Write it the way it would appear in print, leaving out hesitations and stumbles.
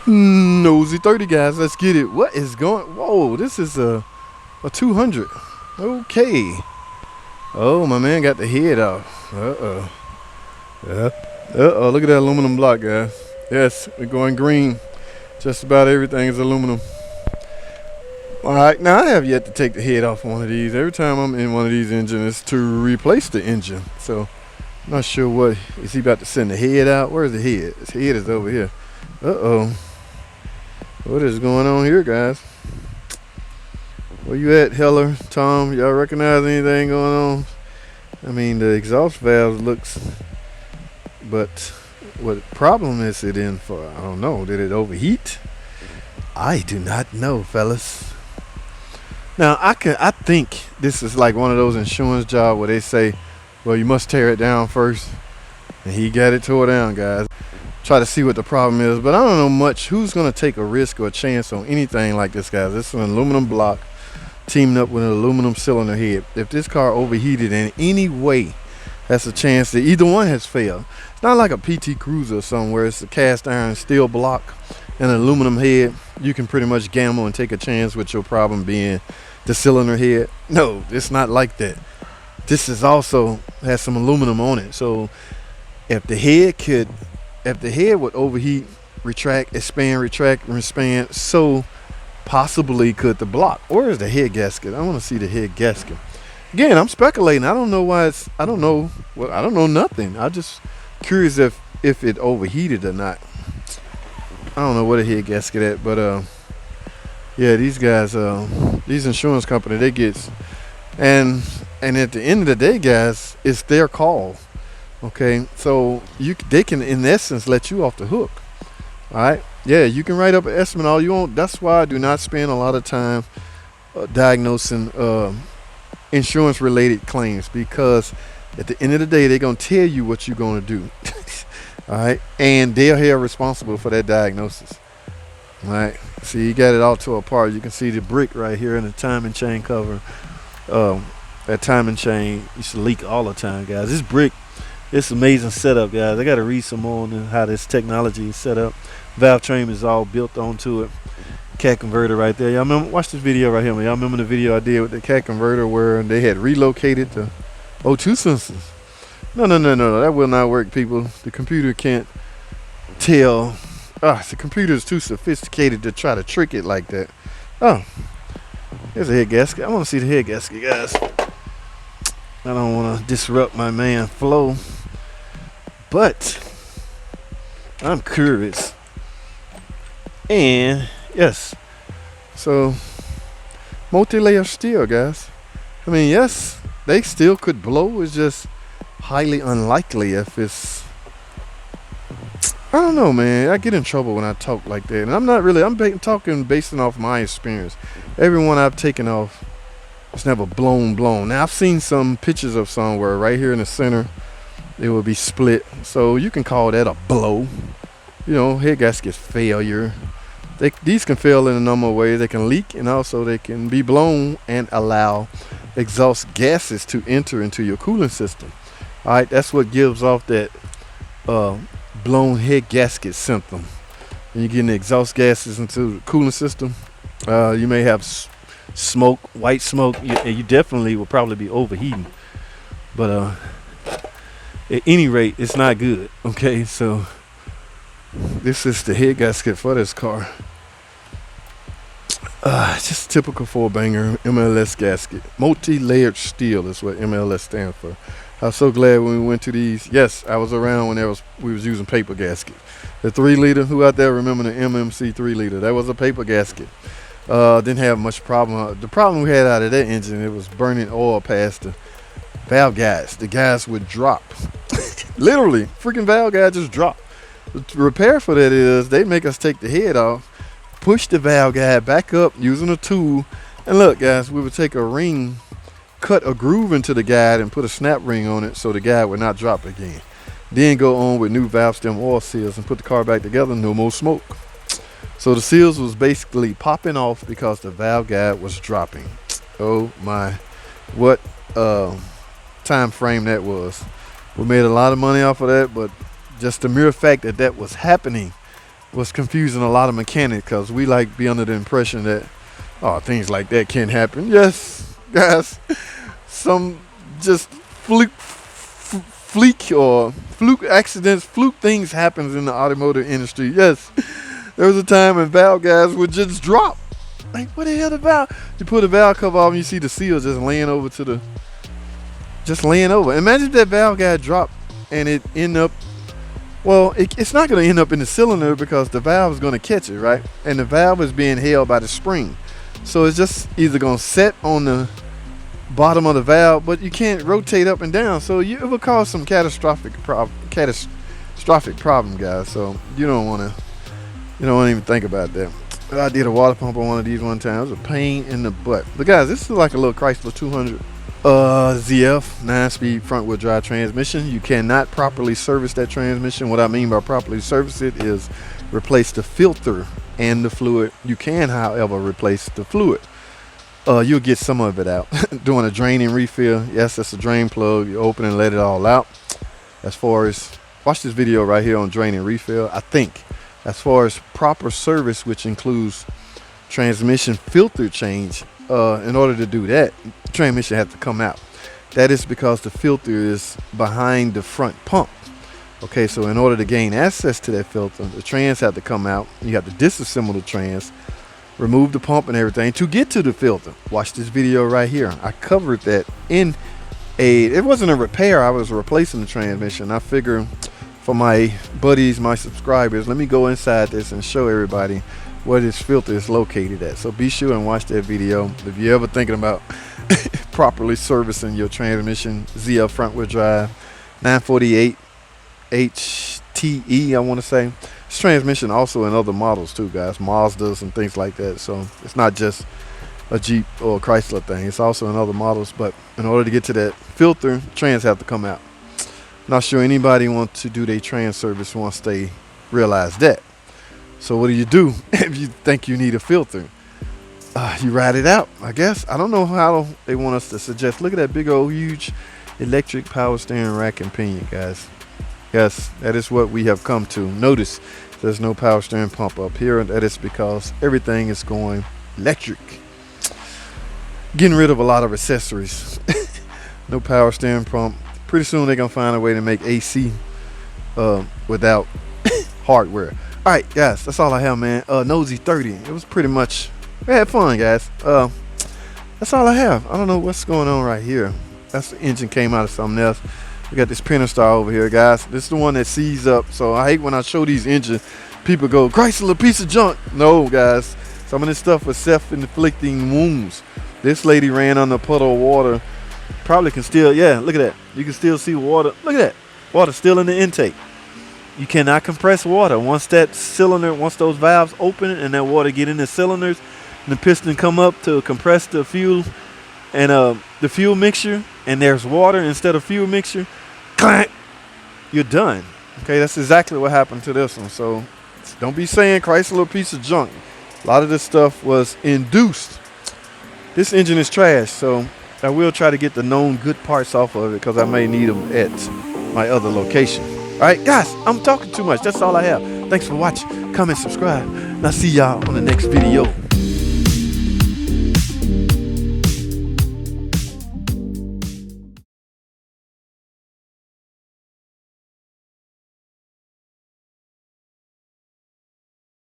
Nosy 30, guys. Let's get it. What is going? Whoa, this is a 200. Okay. Oh, my man got the head off. Uh-oh. Yeah. Uh-oh, look at that aluminum block, guys. Yes, we're going green. Just about everything is aluminum. All right, now I have yet to take the head off one of these. Every time I'm in one of these engines, it's to replace the engine. So, I'm not sure what. Is he about to send the head out? Where's the head? His head is over here. Uh-oh. What is going on here, guys? Where you at, Heller, Tom? Y'all recognize anything going on? I mean, the exhaust valve looks, but what problem is it in for? I don't know. Did it overheat? I do not know, fellas. Now, I think this is like one of those insurance jobs where they say, well, you must tear it down first. And he got it tore down, guys. Try to see what the problem is, but I don't know much. Who's going to take a risk or a chance on anything like this, guys? This is an aluminum block teamed up with an aluminum cylinder head. If this car overheated in any way, that's a chance that either one has failed. It's not like a PT Cruiser or somewhere. It's a cast iron steel block and an aluminum head. You can pretty much gamble and take a chance with your problem being the cylinder head. No, it's not like that. This is also has some aluminum on it. So if the head would overheat, retract, expand, so possibly could the block. Where is the head gasket? I want to see the head gasket. Again, I'm speculating. I don't know why it's. I don't know. Well, I don't know nothing. I'm just curious if it overheated or not. I don't know what a head gasket at, but yeah, these guys, these insurance company, they get, and at the end of the day, guys, it's their call. Okay, so they can in essence let you off the hook. All right, yeah, you can write up an estimate all you want. That's why I do not spend a lot of time diagnosing insurance related claims, because at the end of the day they're gonna tell you what you're gonna do. All right, and they're here responsible for that diagnosis. All right, see, you got it all tore apart. You can see the brick right here in the timing chain cover. That timing chain used to leak all the time, guys. This brick. It's amazing setup, guys. I got to read some more on how this technology is set up. Valve train is all built onto it. Cat converter right there. Y'all remember? Watch this video right here. Y'all remember the video I did with the cat converter where they had relocated the O2 sensors? No. That will not work, people. The computer can't tell. The computer is too sophisticated to try to trick it like that. Oh, there's a head gasket. I want to see the head gasket, guys. I don't want to disrupt my man flow, but I'm curious. And yes, so multi-layer steel, guys. I mean, yes, they still could blow. It's just highly unlikely if it's, I don't know, man. I get in trouble when I talk like that, and I'm not really. I'm talking based off my experience. Everyone I've taken off, it's never blown. Now I've seen some pictures of somewhere right here in the center, it will be split. So you can call that a blow. You know, head gasket failure. These can fail in a number of ways. They can leak, and also they can be blown and allow exhaust gases to enter into your cooling system. All right, that's what gives off that blown head gasket symptom. When you're getting the exhaust gases into the cooling system, you may have smoke, white smoke. You definitely will probably be overheating, but at any rate, it's not good. Okay, so this is the head gasket for this car. Just typical 4-banger MLS gasket. Multi-layered steel is what MLS stands for. I was so glad when we went to these. Yes, I was around when we was using paper gasket. The 3-liter, who out there remember the MMC 3-liter? That was a paper gasket. Didn't have much problem. The problem we had out of that engine, it was burning oil past the valve guides. The guides would drop. Literally, freaking valve guide just dropped. The repair for that is they make us take the head off, push the valve guide back up using a tool, and look, guys, we would take a ring, cut a groove into the guide, and put a snap ring on it so the guide would not drop again. Then go on with new valve stem oil seals and put the car back together. No more smoke. So the seals was basically popping off because the valve guide was dropping. Oh my, what time frame that was. We made a lot of money off of that, but just the mere fact that that was happening was confusing a lot of mechanics, because we like be under the impression that, oh, things like that can happen. Yes, guys, some just fluke accidents, fluke things happens in the automotive industry. Yes, there was a time when valve guys would just drop. Like, what the hell the valve? You put a valve cover off and you see the seal just laying over Imagine if that valve guy dropped and it end up, well, it's not going to end up in the cylinder because the valve is going to catch it, right? And the valve is being held by the spring. So it's just either going to set on the bottom of the valve, but you can't rotate up and down. So it will cause some catastrophic problem, guys. So you don't want to even think about that. I did a water pump on one of these one time. It was a pain in the butt. But guys, this is like a little Chrysler 200 ZF 9-speed front wheel drive transmission. You cannot properly service that transmission. What I mean by properly service it is replace the filter and the fluid. You can, however, replace the fluid. You'll get some of it out doing a drain and refill. Yes, that's a drain plug. You open and let it all out. As far as, watch this video right here on drain and refill. I think as far as proper service, which includes transmission filter change, in order to do that, the transmission has to come out. That is because the filter is behind the front pump. Okay, so in order to gain access to that filter, the trans have to come out. You have to disassemble the trans, remove the pump and everything to get to the filter. Watch this video right here. I covered that in it wasn't a repair, I was replacing the transmission. I figure for my buddies, my subscribers, let me go inside this and show everybody where this filter is located at. So be sure and watch that video if you're ever thinking about properly servicing your transmission. ZF front wheel drive 948 HTE, I want to say. This transmission also in other models too, guys, Mazdas and things like that. So it's not just a Jeep or a Chrysler thing, it's also in other models. But in order to get to that filter, trans have to come out. Not sure anybody wants to do their trans service once they realize that. So what do you do if you think you need a filter? You ride it out, I guess. I don't know how they want us to suggest. Look at that big old huge electric power steering rack and pinion, guys. Yes, that is what we have come to. Notice there's no power steering pump up here. That is because everything is going electric. Getting rid of a lot of accessories. No power steering pump. Pretty soon they're going to find a way to make AC without hardware. All right, guys, that's all I have, man. Nosy 30. It was pretty much, we had fun, guys. That's all I have. I don't know what's going on right here. That's the engine came out of something else. We got this Pinner Star over here, guys. This is the one that sees up. So I hate when I show these engines, people go, Chrysler, piece of junk. No, guys. Some of this stuff was self-inflicting wounds. This lady ran on a puddle of water. Probably can still, yeah, look at that. You can still see water. Look at that. Water still in the intake. You cannot compress water. Once that cylinder, once those valves open and that water get in the cylinders, and the piston come up to compress the fuel and the fuel mixture, and there's water instead of fuel mixture, clank, you're done. Okay, that's exactly what happened to this one. So don't be saying Chrysler piece of junk. A lot of this stuff was induced. This engine is trash, so I will try to get the known good parts off of it because I may need them at my other location. All right, guys, I'm talking too much. That's all I have. Thanks for watching. Comment, subscribe, and I'll see y'all on the next video.